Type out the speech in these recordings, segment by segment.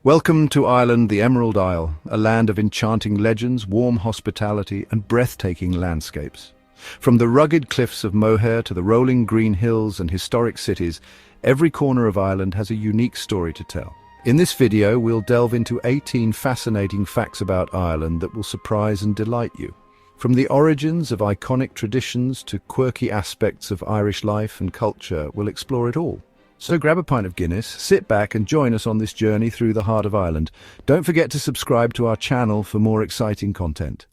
Welcome to Ireland, the Emerald Isle, a land of enchanting legends, warm hospitality, and breathtaking landscapes. From the rugged cliffs of Moher to the rolling green hills and historic cities, every corner of Ireland has a unique story to tell. In this video, we'll delve into 18 fascinating facts about Ireland that will surprise and delight you. From the origins of iconic traditions to quirky aspects of Irish life and culture, we'll explore it all. So grab a pint of Guinness, sit back and join us on this journey through the heart of Ireland. Don't forget to subscribe to our channel for more exciting content.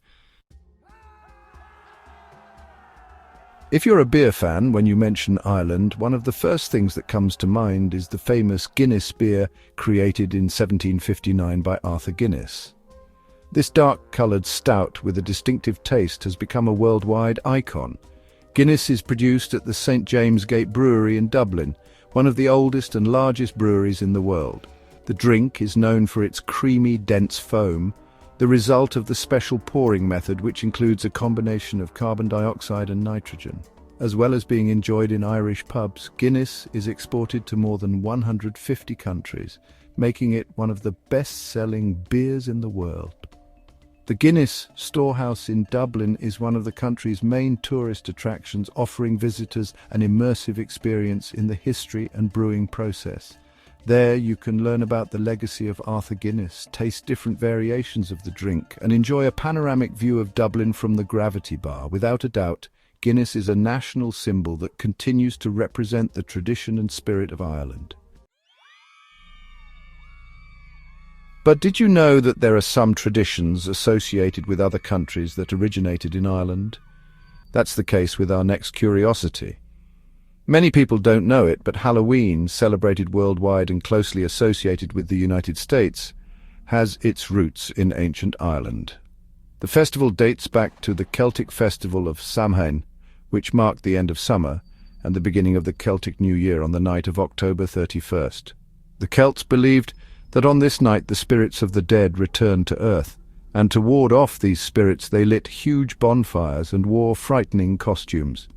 If you're a beer fan, when you mention Ireland, one of the first things that comes to mind is the famous Guinness Beer created in 1759 by Arthur Guinness. This dark-coloured stout with a distinctive taste has become a worldwide icon. Guinness is produced at the St James Gate Brewery in Dublin, one of the oldest and largest breweries in the world. The drink is known for its creamy, dense foam, the result of the special pouring method which includes a combination of carbon dioxide and nitrogen. As well as being enjoyed in Irish pubs, Guinness is exported to more than 150 countries, making it one of the best-selling beers in the world. The Guinness Storehouse in Dublin is one of the country's main tourist attractions, offering visitors an immersive experience in the history and brewing process. There you can learn about the legacy of Arthur Guinness, taste different variations of the drink, and enjoy a panoramic view of Dublin from the Gravity Bar. Without a doubt, Guinness is a national symbol that continues to represent the tradition and spirit of Ireland. But did you know that there are some traditions associated with other countries that originated in Ireland? That's the case with our next curiosity. Many people don't know it, but Halloween, celebrated worldwide and closely associated with the United States, has its roots in ancient Ireland. The festival dates back to the Celtic festival of Samhain, which marked the end of summer and the beginning of the Celtic New Year on the night of October 31st. The Celts believed that on this night the spirits of the dead returned to earth, and to ward off these spirits they lit huge bonfires and wore frightening costumes.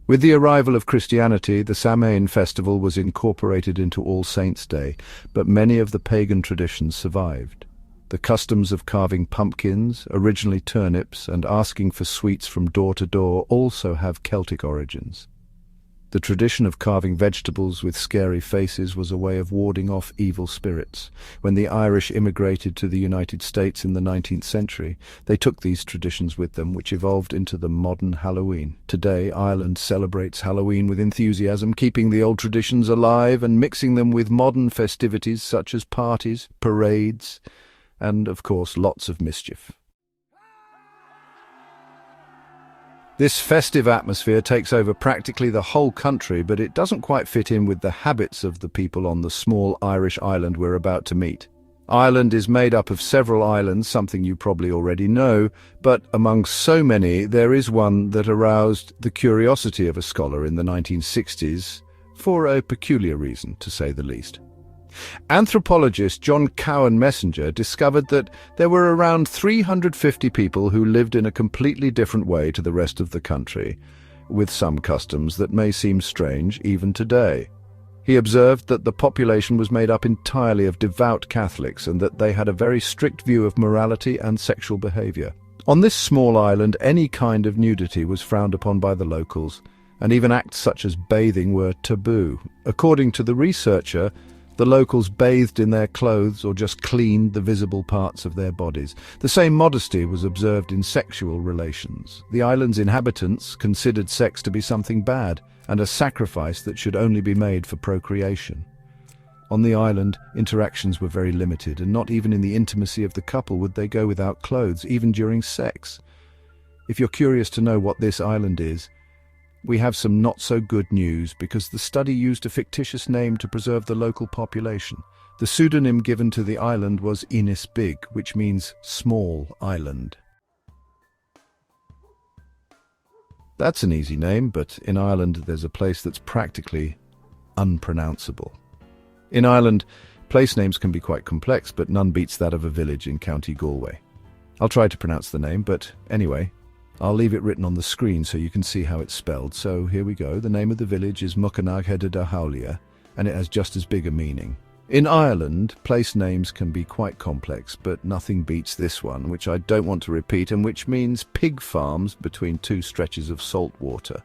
With the arrival of Christianity, the Samhain festival was incorporated into All Saints' Day, but many of the pagan traditions survived. The customs of carving pumpkins, originally turnips, and asking for sweets from door to door also have Celtic origins. The tradition of carving vegetables with scary faces was a way of warding off evil spirits. When the Irish immigrated to the United States in the 19th century, they took these traditions with them, which evolved into the modern Halloween. Today, Ireland celebrates Halloween with enthusiasm, keeping the old traditions alive and mixing them with modern festivities such as parties, parades, and, of course, lots of mischief. This festive atmosphere takes over practically the whole country, but it doesn't quite fit in with the habits of the people on the small Irish island we're about to meet. Ireland is made up of several islands, something you probably already know, but among so many, there is one that aroused the curiosity of a scholar in the 1960s, for a peculiar reason, to say the least. Anthropologist John Cowan Messenger discovered that there were around 350 people who lived in a completely different way to the rest of the country, with some customs that may seem strange even today. He observed that the population was made up entirely of devout Catholics and that they had a very strict view of morality and sexual behavior. On this small island, any kind of nudity was frowned upon by the locals, and even acts such as bathing were taboo. According to the researcher, the locals bathed in their clothes or just cleaned the visible parts of their bodies. The same modesty was observed in sexual relations. The island's inhabitants considered sex to be something bad and a sacrifice that should only be made for procreation. On the island, interactions were very limited, and not even in the intimacy of the couple would they go without clothes, even during sex. If you're curious to know what this island is, we have some not-so-good news, because the study used a fictitious name to preserve the local population. The pseudonym given to the island was Innis Big, which means small island. That's an easy name, but in Ireland there's a place that's practically unpronounceable. In Ireland, place names can be quite complex, but none beats that of a village in County Galway. I'll try to pronounce the name, but anyway, I'll leave it written on the screen so you can see how it's spelled. So here we go. The name of the village is Muckanagh Hedda Howlia, and it has just as big a meaning. In Ireland, place names can be quite complex, but nothing beats this one, which I don't want to repeat, and which means pig farms between two stretches of salt water.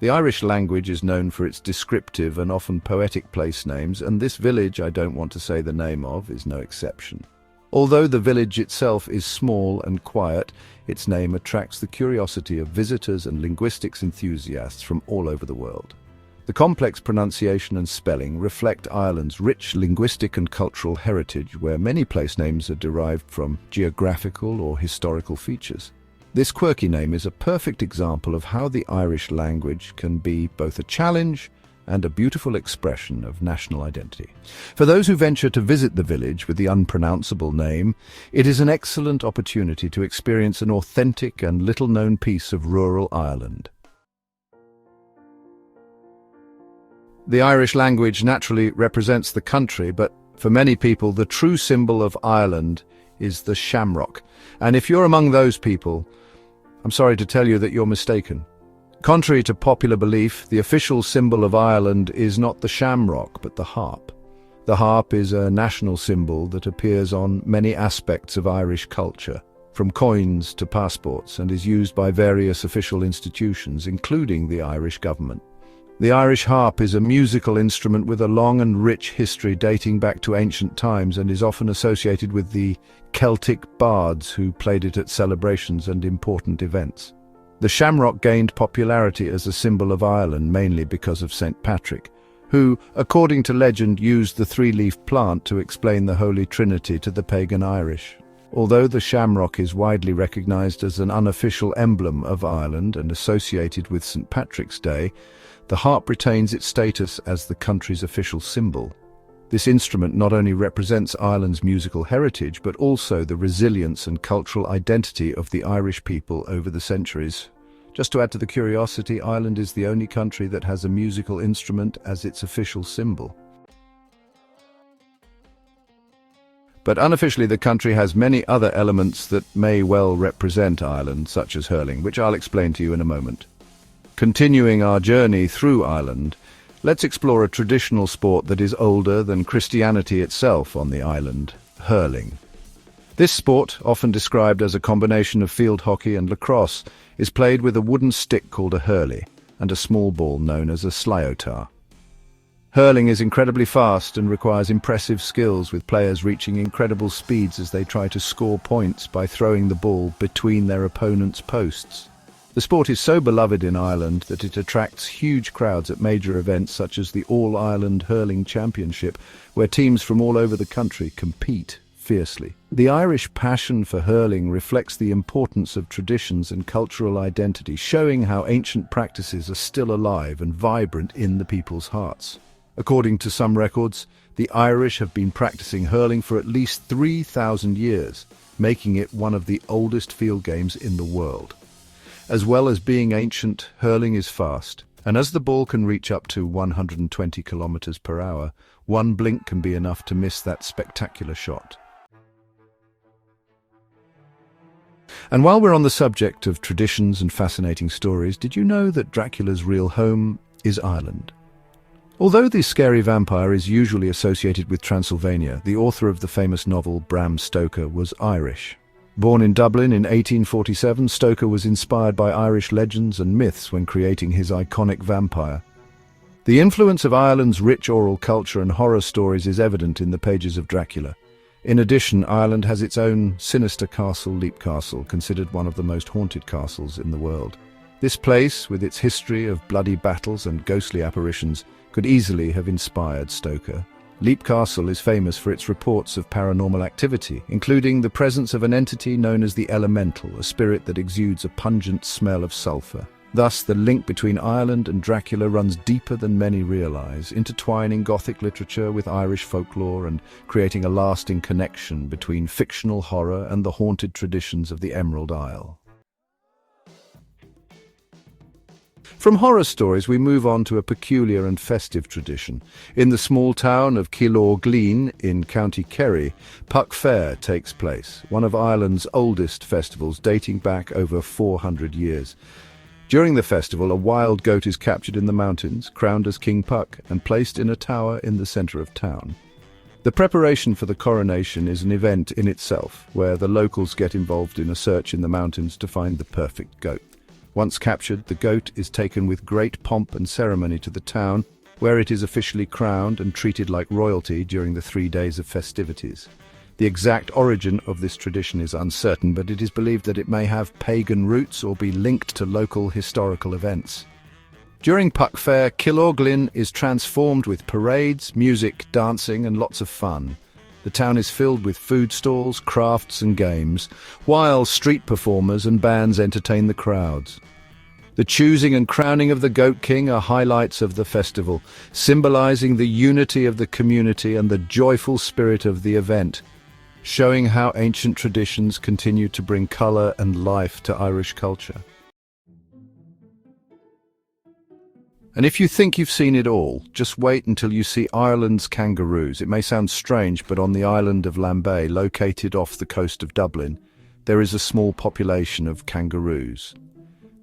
The Irish language is known for its descriptive and often poetic place names, and this village I don't want to say the name of is no exception. Although the village itself is small and quiet, its name attracts the curiosity of visitors and linguistics enthusiasts from all over the world. The complex pronunciation and spelling reflect Ireland's rich linguistic and cultural heritage, where many place names are derived from geographical or historical features. This quirky name is a perfect example of how the Irish language can be both a challenge and a beautiful expression of national identity. For those who venture to visit the village with the unpronounceable name, it is an excellent opportunity to experience an authentic and little-known piece of rural Ireland. The Irish language naturally represents the country, but for many people the true symbol of Ireland is the shamrock. And if you're among those people, I'm sorry to tell you that you're mistaken. Contrary to popular belief, the official symbol of Ireland is not the shamrock, but the harp. The harp is a national symbol that appears on many aspects of Irish culture, from coins to passports, and is used by various official institutions, including the Irish government. The Irish harp is a musical instrument with a long and rich history dating back to ancient times and is often associated with the Celtic bards who played it at celebrations and important events. The shamrock gained popularity as a symbol of Ireland mainly because of St. Patrick, who, according to legend, used the three-leaf plant to explain the Holy Trinity to the pagan Irish. Although the shamrock is widely recognised as an unofficial emblem of Ireland and associated with St. Patrick's Day, the harp retains its status as the country's official symbol. This instrument not only represents Ireland's musical heritage, but also the resilience and cultural identity of the Irish people over the centuries. Just to add to the curiosity, Ireland is the only country that has a musical instrument as its official symbol. But unofficially, the country has many other elements that may well represent Ireland, such as hurling, which I'll explain to you in a moment. Continuing our journey through Ireland, let's explore a traditional sport that is older than Christianity itself on the island, hurling. This sport, often described as a combination of field hockey and lacrosse, is played with a wooden stick called a hurley and a small ball known as a sliotar. Hurling is incredibly fast and requires impressive skills, with players reaching incredible speeds as they try to score points by throwing the ball between their opponent's posts. The sport is so beloved in Ireland that it attracts huge crowds at major events such as the All-Ireland Hurling Championship, where teams from all over the country compete fiercely. The Irish passion for hurling reflects the importance of traditions and cultural identity, showing how ancient practices are still alive and vibrant in the people's hearts. According to some records, the Irish have been practicing hurling for at least 3,000 years, making it one of the oldest field games in the world. As well as being ancient, hurling is fast, and as the ball can reach up to 120 kilometers per hour, one blink can be enough to miss that spectacular shot. And while we're on the subject of traditions and fascinating stories, did you know that Dracula's real home is Ireland? Although the scary vampire is usually associated with Transylvania, the author of the famous novel Bram Stoker was Irish. Born in Dublin in 1847, Stoker was inspired by Irish legends and myths when creating his iconic vampire. The influence of Ireland's rich oral culture and horror stories is evident in the pages of Dracula. In addition, Ireland has its own sinister castle, Leap Castle, considered one of the most haunted castles in the world. This place, with its history of bloody battles and ghostly apparitions, could easily have inspired Stoker. Leap Castle is famous for its reports of paranormal activity, including the presence of an entity known as the Elemental, a spirit that exudes a pungent smell of sulfur. Thus, the link between Ireland and Dracula runs deeper than many realize, intertwining Gothic literature with Irish folklore and creating a lasting connection between fictional horror and the haunted traditions of the Emerald Isle. From horror stories, we move on to a peculiar and festive tradition. In the small town of Gleen in County Kerry, Puck Fair takes place, one of Ireland's oldest festivals dating back over 400 years. During the festival, a wild goat is captured in the mountains, crowned as King Puck, and placed in a tower in the centre of town. The preparation for the coronation is an event in itself, where the locals get involved in a search in the mountains to find the perfect goat. Once captured, the goat is taken with great pomp and ceremony to the town, where it is officially crowned and treated like royalty during the 3 days of festivities. The exact origin of this tradition is uncertain, but it is believed that it may have pagan roots or be linked to local historical events. During Puck Fair, Kilorglin is transformed with parades, music, dancing and lots of fun. The town is filled with food stalls, crafts and games, while street performers and bands entertain the crowds. The choosing and crowning of the Goat King are highlights of the festival, symbolizing the unity of the community and the joyful spirit of the event, showing how ancient traditions continue to bring colour and life to Irish culture. And if you think you've seen it all, just wait until you see Ireland's Kangaroos. It may sound strange, but on the island of Lambay, located off the coast of Dublin, there is a small population of kangaroos.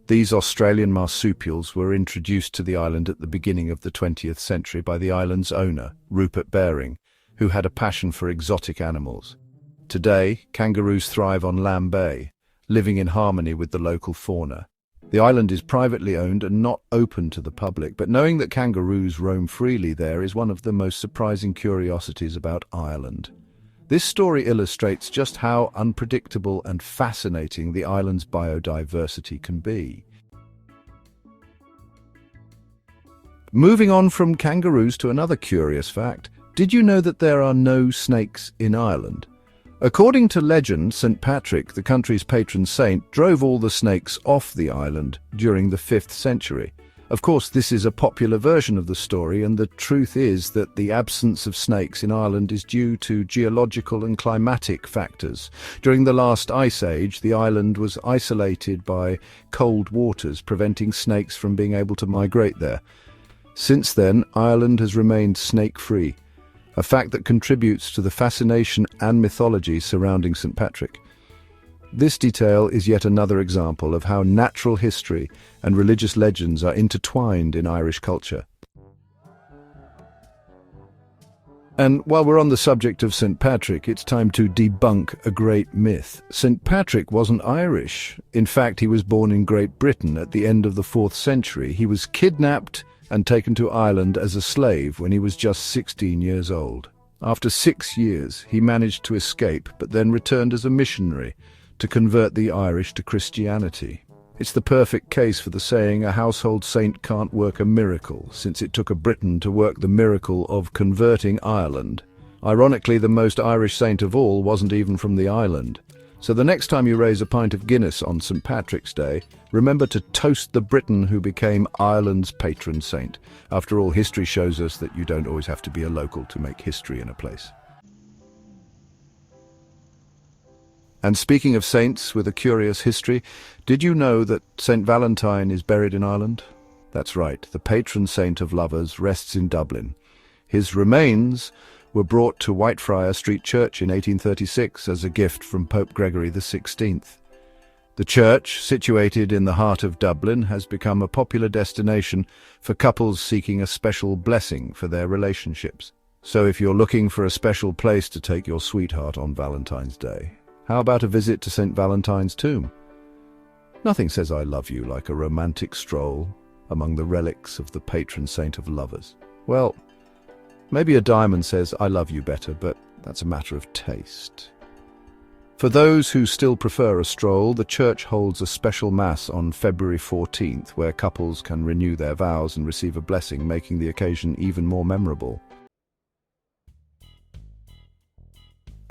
These Australian marsupials were introduced to the island at the beginning of the 20th century by the island's owner, Rupert Baring, who had a passion for exotic animals. Today, kangaroos thrive on Lambay, living in harmony with the local fauna. The island is privately owned and not open to the public, but knowing that kangaroos roam freely there is one of the most surprising curiosities about Ireland. This story illustrates just how unpredictable and fascinating the island's biodiversity can be. Moving on from kangaroos to another curious fact, did you know that there are no snakes in Ireland? According to legend, St. Patrick, the country's patron saint, drove all the snakes off the island during the 5th century. Of course, this is a popular version of the story, and the truth is that the absence of snakes in Ireland is due to geological and climatic factors. During the last ice age, the island was isolated by cold waters, preventing snakes from being able to migrate there. Since then, Ireland has remained snake-free, a fact that contributes to the fascination and mythology surrounding St. Patrick. This detail is yet another example of how natural history and religious legends are intertwined in Irish culture. And while we're on the subject of St. Patrick, it's time to debunk a great myth. St. Patrick wasn't Irish. In fact, he was born in Great Britain at the end of the 4th century. He was kidnapped and taken to Ireland as a slave when he was just 16 years old. After 6 years, he managed to escape, but then returned as a missionary to convert the Irish to Christianity. It's the perfect case for the saying, a household saint can't work a miracle, since it took a Briton to work the miracle of converting Ireland. Ironically, the most Irish saint of all wasn't even from the island. So the next time you raise a pint of Guinness on St. Patrick's Day, remember to toast the Briton who became Ireland's patron saint. After all, history shows us that you don't always have to be a local to make history in a place. And speaking of saints with a curious history, did you know that St. Valentine is buried in Ireland? That's right, the patron saint of lovers rests in Dublin. His remains were brought to Whitefriar Street Church in 1836 as a gift from Pope Gregory XVI. The church, situated in the heart of Dublin, has become a popular destination for couples seeking a special blessing for their relationships. So if you're looking for a special place to take your sweetheart on Valentine's Day, how about a visit to St. Valentine's tomb? Nothing says I love you like a romantic stroll among the relics of the patron saint of lovers. Well, maybe a diamond says I love you better, but that's a matter of taste. For those who still prefer a stroll, the church holds a special mass on February 14th, where couples can renew their vows and receive a blessing, making the occasion even more memorable.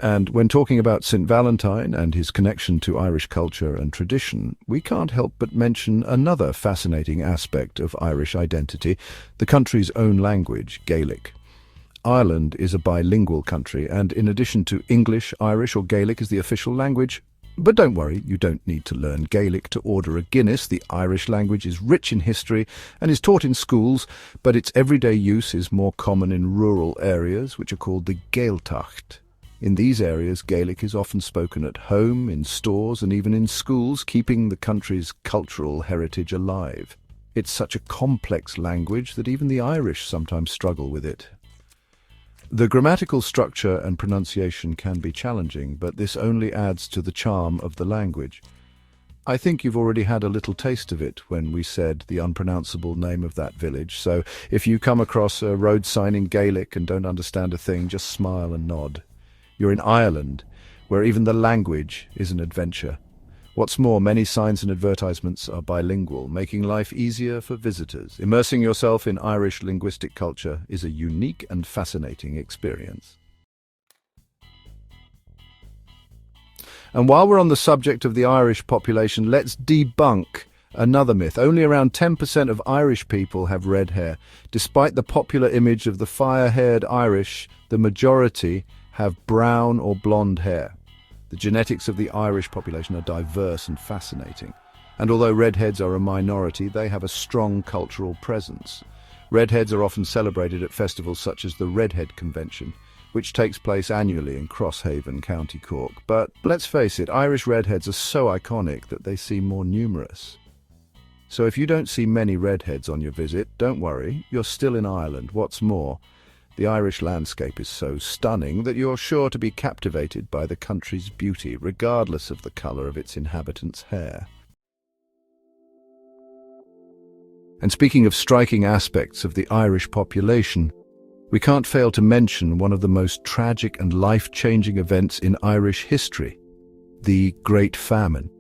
And when talking about St. Valentine and his connection to Irish culture and tradition, we can't help but mention another fascinating aspect of Irish identity, the country's own language, Gaelic. Ireland is a bilingual country, and in addition to English, Irish or Gaelic is the official language. But don't worry, you don't need to learn Gaelic to order a Guinness. The Irish language is rich in history and is taught in schools, but its everyday use is more common in rural areas, which are called the Gaeltacht. In these areas, Gaelic is often spoken at home, in stores, and even in schools, keeping the country's cultural heritage alive. It's such a complex language that even the Irish sometimes struggle with it. The grammatical structure and pronunciation can be challenging, but this only adds to the charm of the language. I think you've already had a little taste of it when we said the unpronounceable name of that village, so if you come across a road sign in Gaelic and don't understand a thing, just smile and nod. You're in Ireland, where even the language is an adventure. What's more, many signs and advertisements are bilingual, making life easier for visitors. Immersing yourself in Irish linguistic culture is a unique and fascinating experience. And while we're on the subject of the Irish population, let's debunk another myth. Only around 10% of Irish people have red hair. Despite the popular image of the fire-haired Irish, the majority have brown or blonde hair. The genetics of the Irish population are diverse and fascinating. And although redheads are a minority, they have a strong cultural presence. Redheads are often celebrated at festivals such as the Redhead Convention, which takes place annually in Crosshaven, County Cork. But let's face it, Irish redheads are so iconic that they seem more numerous. So if you don't see many redheads on your visit, don't worry, you're still in Ireland. What's more, the Irish landscape is so stunning that you're sure to be captivated by the country's beauty, regardless of the colour of its inhabitants' hair. And speaking of striking aspects of the Irish population, we can't fail to mention one of the most tragic and life-changing events in Irish history, the Great Famine.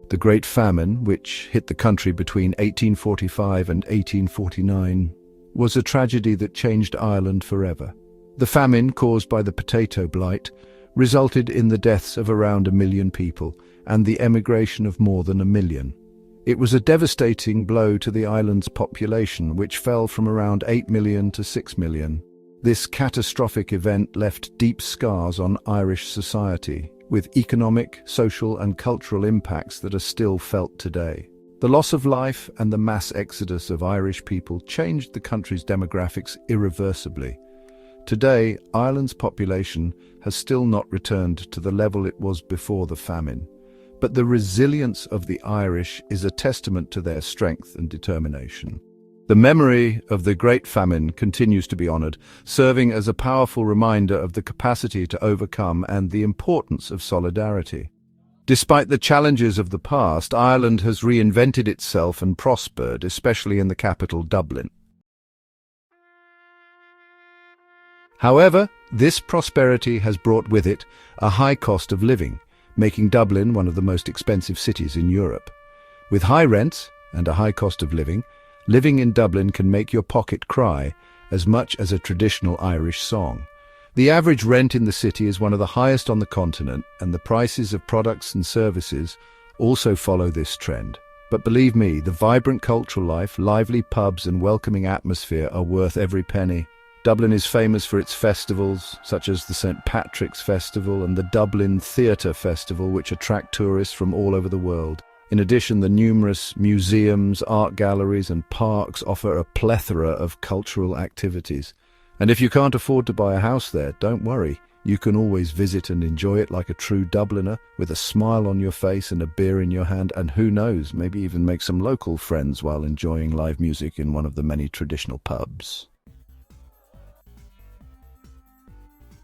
The Great Famine, which hit the country between 1845 and 1849, was a tragedy that changed Ireland forever. The famine, caused by the potato blight, resulted in the deaths of around 1 million people and the emigration of more than 1 million. It was a devastating blow to the island's population, which fell from around 8 million to 6 million. This catastrophic event left deep scars on Irish society, with economic, social and cultural impacts that are still felt today. The loss of life and the mass exodus of Irish people changed the country's demographics irreversibly. Today, Ireland's population has still not returned to the level it was before the famine, but the resilience of the Irish is a testament to their strength and determination. The memory of the Great Famine continues to be honoured, serving as a powerful reminder of the capacity to overcome and the importance of solidarity. Despite the challenges of the past, Ireland has reinvented itself and prospered, especially in the capital, Dublin. However, this prosperity has brought with it a high cost of living, making Dublin one of the most expensive cities in Europe. With high rents and a high cost of living in Dublin can make your pocket cry as much as a traditional Irish song. The average rent in the city is one of the highest on the continent, and the prices of products and services also follow this trend. But believe me, the vibrant cultural life, lively pubs and welcoming atmosphere are worth every penny. Dublin is famous for its festivals, such as the St. Patrick's Festival and the Dublin Theatre Festival, which attract tourists from all over the world. In addition, the numerous museums, art galleries and parks offer a plethora of cultural activities. And if you can't afford to buy a house there, don't worry. You can always visit and enjoy it like a true Dubliner, with a smile on your face and a beer in your hand, and who knows, maybe even make some local friends while enjoying live music in one of the many traditional pubs.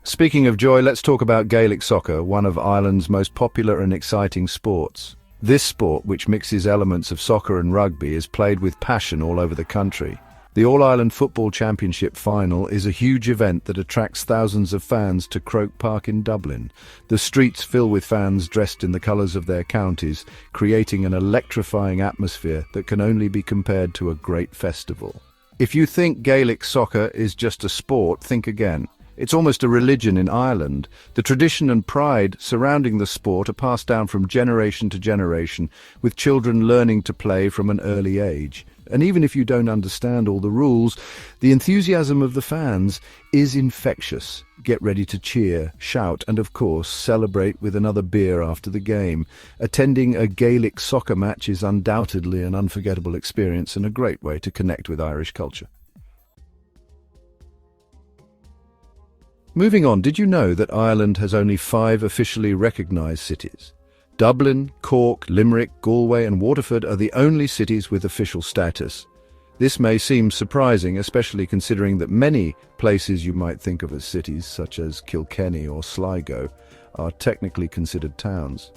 Speaking of joy, let's talk about Gaelic Soccer, one of Ireland's most popular and exciting sports. This sport, which mixes elements of soccer and rugby, is played with passion all over the country. The All-Ireland Football Championship final is a huge event that attracts thousands of fans to Croke Park in Dublin. The streets fill with fans dressed in the colours of their counties, creating an electrifying atmosphere that can only be compared to a great festival. If you think Gaelic soccer is just a sport, think again. It's almost a religion in Ireland. The tradition and pride surrounding the sport are passed down from generation to generation, with children learning to play from an early age. And even if you don't understand all the rules, the enthusiasm of the fans is infectious. Get ready to cheer, shout, and of course, celebrate with another beer after the game. Attending a Gaelic soccer match is undoubtedly an unforgettable experience and a great way to connect with Irish culture. Moving on, did you know that Ireland has only 5 officially recognised cities? Dublin, Cork, Limerick, Galway and Waterford are the only cities with official status. This may seem surprising, especially considering that many places you might think of as cities, such as Kilkenny or Sligo, are technically considered towns.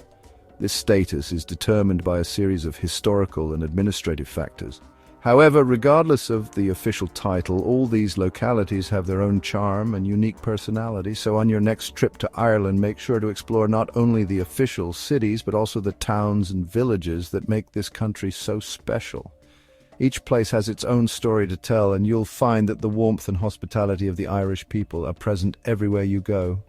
This status is determined by a series of historical and administrative factors. However, regardless of the official title, all these localities have their own charm and unique personality, so on your next trip to Ireland, make sure to explore not only the official cities, but also the towns and villages that make this country so special. Each place has its own story to tell, and you'll find that the warmth and hospitality of the Irish people are present everywhere you go.